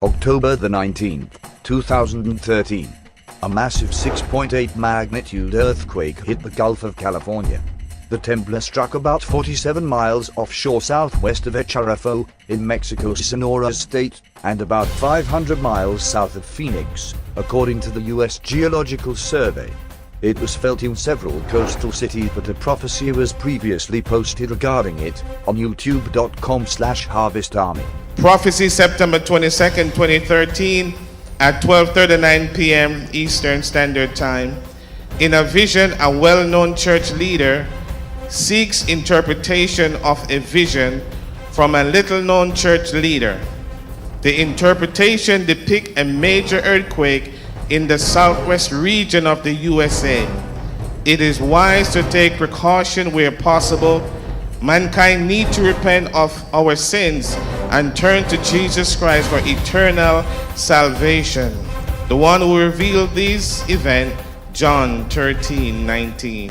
October the 19th, 2013. A massive 6.8 magnitude earthquake hit the Gulf of California. The temblor struck about 47 miles offshore southwest of Echarafo, in Mexico's Sonora state, and about 500 miles south of Phoenix, according to the U.S. Geological Survey. It was felt in several coastal cities, but a prophecy was previously posted regarding it on youtube.com/harvestarmy. Prophecy, September 22nd, 2013, at 12:39 p.m. Eastern Standard Time. In a vision, a well-known church leader seeks interpretation of a vision from a little-known church leader. The interpretation depicts a major earthquake in the southwest region of the USA. It is wise to take precaution where possible. Mankind need to repent of our sins and turn to Jesus Christ for eternal salvation. The one who revealed this event, John 13:19.